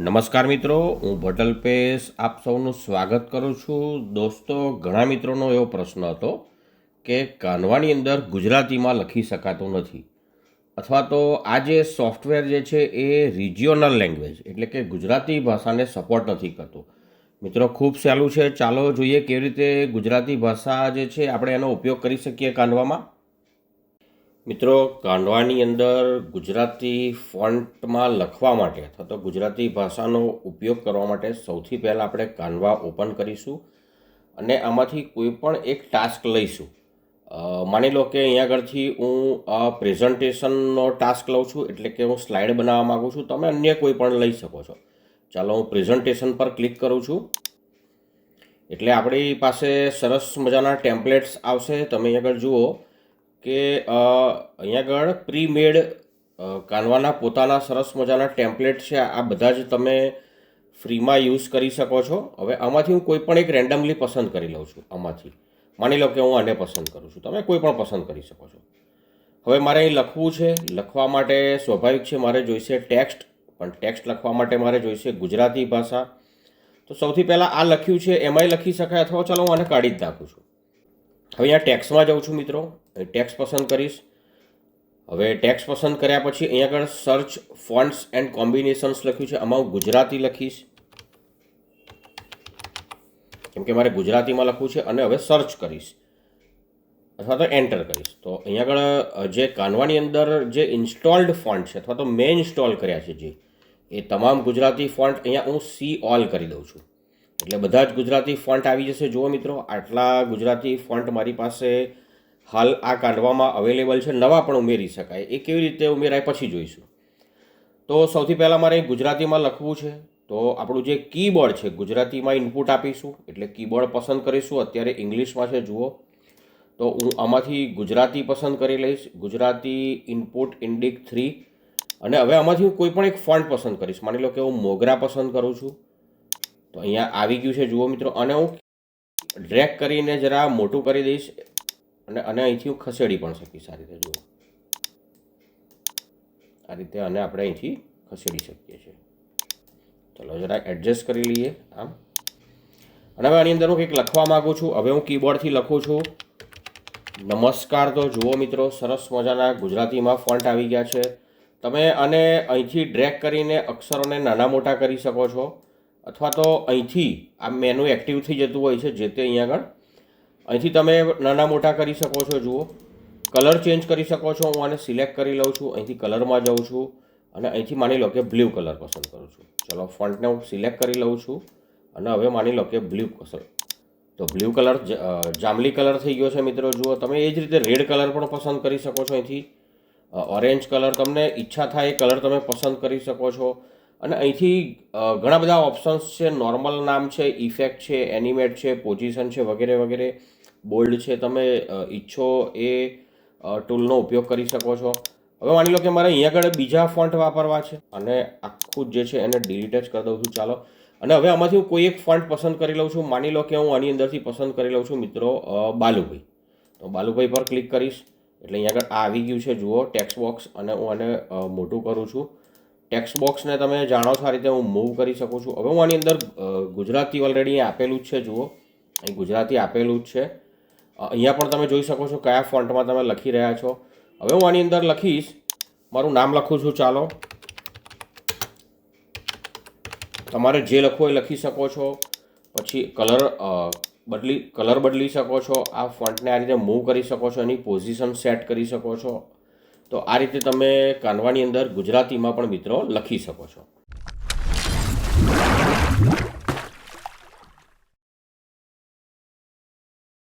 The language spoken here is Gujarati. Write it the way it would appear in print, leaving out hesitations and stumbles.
નમસ્કાર મિત્રો, હું ભટલ્પેશ આપ સૌનું સ્વાગત કરું છું. દોસ્તો, ઘણા મિત્રોનો એવો પ્રશ્ન હતો કે કાનવાની અંદર ગુજરાતીમાં લખી શકાતું નથી, અથવા તો આ જે સોફ્ટવેર જે છે એ રિજિયોનલ લેંગ્વેજ એટલે કે ગુજરાતી ભાષાને સપોર્ટ નથી કરતું. મિત્રો, ખૂબ સહેલું છે. ચાલો જોઈએ કેવી રીતે ગુજરાતી ભાષા જે છે આપણે એનો ઉપયોગ કરી શકીએ કાનવામાં. મિત્રો, કાનવાની અંદર ગુજરાતી ફોન્ટમાં લખવા માટે અથવા તો ગુજરાતી ભાષાનો ઉપયોગ કરવા માટે સૌથી પહેલાં આપણે કાનવા ઓપન કરીશું અને આમાંથી કોઈ પણ એક ટાસ્ક લઈશું. માની લો કે અહીંયા આગળથી હું પ્રેઝન્ટેશનનો ટાસ્ક લઉં છું, એટલે કે હું સ્લાઇડ બનાવવા માગું છું. તમે અન્ય કોઈ પણ લઈ શકો છો. ચાલો હું પ્રેઝન્ટેશન પર ક્લિક કરું છું એટલે આપણી પાસે સરસ મજાના ટેમ્પલેટ્સ આવશે. તમે અહીંયા આગળ જુઓ કે અહીંયા આગળ પ્રીમેડ કાનવાના પોતાના સરસ મજાના ટેમ્પલેટ છે. આ બધા જ તમે ફ્રીમાં યુઝ કરી શકો છો. હવે આમાંથી હું કોઈ પણ એક રેન્ડમલી પસંદ કરી લઉં છું. આમાંથી માની લો કે હું આને પસંદ કરું છું. તમે કોઈ પણ પસંદ કરી શકો છો. હવે મારે અહીં લખવું છે. લખવા માટે સ્વાભાવિક છે મારે જોઈશે ટેક્સ્ટ, પણ ટેક્સ્ટ લખવા માટે મારે જોઈશે ગુજરાતી ભાષા. તો સૌથી પહેલાં આ લખ્યું છે એમાંય લખી શકાય, અથવા ચાલો હું આને કાઢી જ નાખું છું. હવે અહીંયા ટેક્સ્ટમાં જાઉં છું મિત્રો, ટેક્સ્ટ પસંદ કરીશ. હવે ટેક્સ્ટ પસંદ કર્યા પછી અહીંયા આગળ સર્ચ ફોન્ટ્સ એન્ડ કોમ્બિનેશન્સ લખ્યું છે, આમાં હું ગુજરાતી લખીશ કેમ કે મારે ગુજરાતીમાં લખવું છે. અને હવે સર્ચ કરીશ અથવા તો એન્ટર કરીશ. તો અહીંયા આગળ જે કાનવાની અંદર જે ઇન્સ્ટોલ્ડ ફોન્ટ છે અથવા તો મેં ઇન્સ્ટોલ કર્યા છે જે એ તમામ ગુજરાતી ફોન્ટ અહીંયા હું સી ઓલ કરી દઉં છું, એટલે બધા જ ગુજરાતી ફોન્ટ આવી જશે. જુઓ મિત્રો, આટલા ગુજરાતી ફોન્ટ મારી પાસે હાલ આ કાઢવામાં અવેલેબલ છે. નવા પણ ઉમેરી શકાય. એ કેવી રીતે ઉમેરાય પછી જોઈશું. તો સૌથી પહેલાં મારે ગુજરાતીમાં લખવું છે, તો આપણું જે કીબોર્ડ છે ગુજરાતીમાં ઇનપુટ આપીશું, એટલે કીબોર્ડ પસંદ કરીશું. અત્યારે ઇંગ્લિશમાં છે જુઓ, તો હું આમાંથી ગુજરાતી પસંદ કરી લઈશ. Gujarati input Indic 3. અને હવે આમાંથી હું કોઈ પણ એક ફોન્ટ પસંદ કરીશ. માની લો કે હું મોગરા પસંદ કરું છું, તો અહીંયા આવી ગયું છે જુઓ મિત્રો. અને હું ડ્રેગ કરીને જરા મોટું કરી દઈશ અને અહીંથી હું ખસેડી પણ શકીશ. આ રીતે જુઓ, આ રીતે અને આપણે અહીંથી ખસેડી શકીએ છીએ. ચલો જરા એડજસ્ટ કરી લઈએ આમ. અને હવે આની અંદર હું કંઈક લખવા માગું છું. હવે હું કીબોર્ડથી લખું છું નમસ્કાર. તો જુઓ મિત્રો, સરસ મજાના ગુજરાતીમાં ફોન્ટ આવી ગયા છે. તમે આને અહીંથી ડ્રેગ કરીને અક્ષરોને નાના મોટા કરી શકો છો, અથવા તો અહીંથી આ મેનુ એક્ટિવ થઈ જતું હોય છે જે તે અહીંયા આગળ અહીંથી તમે નાના મોટા કરી શકો છો. જુઓ, કલર ચેન્જ કરી શકો છો. હું આને સિલેક્ટ કરી લઉં છું, અહીંથી કલરમાં જાઉં છું અને અહીંથી માની લો કે બ્લુ કલર પસંદ કરું છું. ચલો ફોન્ટને હું સિલેક્ટ કરી લઉં છું અને હવે માની લો કે બ્લુ પસંદ, તો બ્લુ કલર જાંબલી કલર થઈ ગયો છે મિત્રો. જુઓ, તમે એ જ રીતે રેડ કલર પણ પસંદ કરી શકો છો. અહીંથી ઓરેન્જ કલર, તમને ઈચ્છા થાય એ કલર તમે પસંદ કરી શકો છો. અને અહીંથી ઘણા બધા ઓપ્શન્સ છે. નોર્મલ નામ છે, ઇફેક્ટ છે, એનિમેટ છે, પોઝિશન છે, વગેરે વગેરે. બોલ્ડ છે, તમે ઈચ્છો એ ટૂલનો ઉપયોગ કરી શકો છો. હવે માની લો કે મારે અહીંયા આગળ બીજા ફોન્ટ વાપરવા છે અને આખું જે છે એને ડિલીટ જ કરી દઉં છું. ચાલો, અને હવે આમાંથી હું કોઈ એક ફોન્ટ પસંદ કરી લઉં છું. માની લો કે હું આની અંદરથી પસંદ કરી લઉં છું મિત્રો બાલુભાઈ. તો બાલુભાઈ પર ક્લિક કરીશ એટલે અહીંયા આગળ આ આવી ગયું છે જુઓ ટેક્સ્ટ બોક્સ. અને હું આને મોટું કરું છું. ટેક્સ્ટ બોક્સને તમે જાણો છો આ રીતે હું મૂવ કરી શકું છું. હવે હું આની અંદર ગુજરાતી ઓલરેડી આપેલું જ છે. જુઓ, અહીં ગુજરાતી આપેલું જ છે. અહીંયા પણ તમે જોઈ શકો છો કયા ફોન્ટમાં તમે લખી રહ્યા છો. હવે હું આની અંદર લખીશ, મારું નામ લખું છું. ચાલો, તમારે જે લખવું એ લખી શકો છો. પછી કલર બદલી શકો છો. આ ફોન્ટને આ રીતે મૂવ કરી શકો છો, એની પોઝિશન સેટ કરી શકો છો. તો આ રીતે તમે કાનવાની અંદર ગુજરાતીમાં પણ મિત્રો લખી શકો છો.